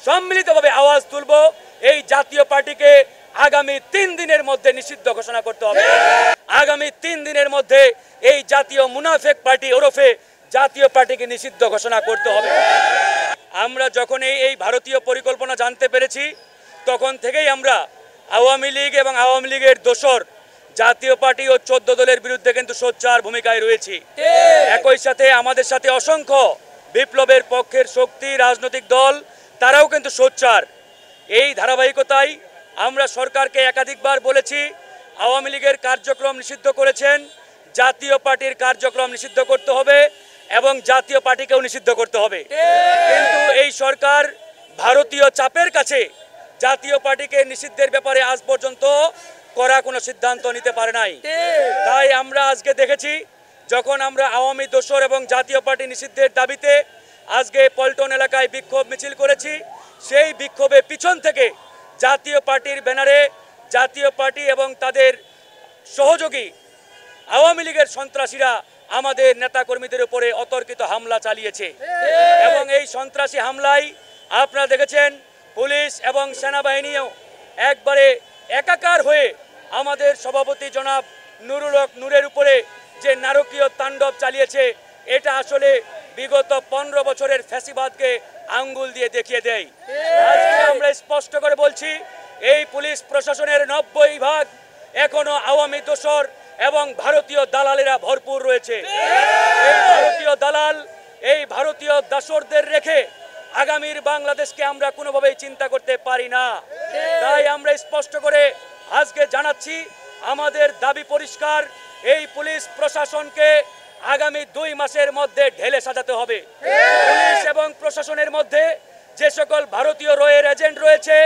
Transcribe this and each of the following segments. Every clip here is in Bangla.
সম্মিলিতভাবে আওয়াজ তুলব, এই জাতীয় পার্টিকে আগামী 3 দিনের মধ্যে নিষিদ্ধ ঘোষণা করতে হবে। আগামী 3 দিনের মধ্যে এই জাতীয় মুনাফেক পার্টি ওরফে জাতীয় পার্টিকে নিষিদ্ধ ঘোষণা করতে হবে। আমরা যখন এই ভারতীয় পরিকল্পনা জানতে পেরেছি তখন থেকেই আমরা আওয়ামী লীগ এবং আওয়ামী লীগের দোসর জাতীয় পার্টি ও 14 দলের বিরুদ্ধে কিন্তু সোচ্চার ভূমিকায় রয়েছি। একই সাথে আমাদের সাথে অসংখ্য বিপ্লবের পক্ষের শক্তি রাজনৈতিক দল তারাও কিন্তু সোচ্চার। এই ধারাবাহিকতায় আমরা সরকারকে একাধিকবার বলেছি আওয়ামী লীগের কার্যক্রম নিষিদ্ধ করেছেন, জাতীয় পার্টির কার্যক্রম নিষিদ্ধ করতে হবে এবং জাতীয় পার্টিকেও নিষিদ্ধ করতে হবে। কিন্তু এই সরকার ভারতীয় চাপের কাছে জাতীয় পার্টিকে নিষিদ্ধের ব্যাপারে আজ পর্যন্ত কড়া কোনো সিদ্ধান্ত নিতে পারে নাই। তাই আমরা আজকে দেখেছি যখন আমরা আওয়ামী দোসর এবং জাতীয় পার্টি নিষিদ্ধের দাবিতে আজকে পল্টন এলাকায় বিক্ষোভ মিছিল করেছি, সেই বিক্ষোভে পিছন থেকে জাতীয় পার্টির ব্যানারে জাতীয় পার্টি এবং তাদের সহযোগী আওয়ামী লীগের সন্ত্রাসীরা আমাদের নেতাকর্মীদের উপরে অতর্কিত হামলা চালিয়েছে এবং এই সন্ত্রাসী হামলায় আপনারা দেখেছেন পুলিশ এবং সেনাবাহিনীও একবারে একাকার হয়ে আমাদের সভাপতি জনাব নুরুল হক নূরের উপরে যে নারকীয় তাণ্ডব চালিয়েছে, এটা আসলে বিগত 15 বছরের ফ্যাসিবাদকে আঙ্গুল দিয়ে দেখিয়ে দেয়। আজকে আমরা স্পষ্ট করে বলছি এই পুলিশ প্রশাসনের 90% এখনো আওয়ামী দোসর এবং ভারতীয় দালালেরা ভরপুর রয়েছে। এই ভারতীয় দালাল এই ভারতীয় দাসরদের রেখে আগামীর বাংলাদেশকে আমরা কোনোভাবেই চিন্তা করতে পারি না। তাই আমরা স্পষ্ট করে আজকে জানাচ্ছি আমাদের দাবি পরিষ্কার, এই পুলিশ প্রশাসনকে আগামী 2 মাসের মধ্যে ঢেলে সাজাতে হবে। পুলিশ এবং প্রশাসনের মধ্যে যে সকল ভারতীয় রয়ের এজেন্ট রয়েছে,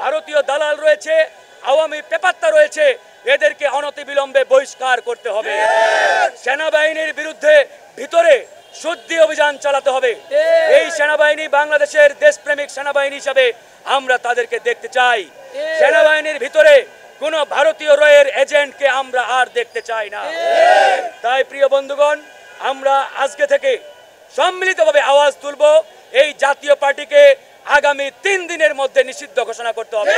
ভারতীয় দালাল রয়েছে, আওয়ামী পেপাত্তা রয়েছে, এদেরকে অনতিবিলম্বে বহিষ্কার করতে হবে। সেনাবাহিনীর বিরুদ্ধে ভিতরে শুদ্ধি অভিযান চালাতে হবে। এই সেনাবাহিনী বাংলাদেশের দেশপ্রেমিক সেনাবাহিনী হিসাবে আমরা তাদেরকে দেখতে চাই। সেনাবাহিনীর ভিতরে কোনো ভারতীয় রয়ের এজেন্টকে আমরা আর দেখতে চাই না। তাই প্রিয় বন্ধুগণ, আমরা আজকে থেকে সম্মিলিতভাবে আওয়াজ তুলব, এই জাতীয় পার্টিকে আগামী 3 দিনের মধ্যে নিষিদ্ধ ঘোষণা করতে হবে।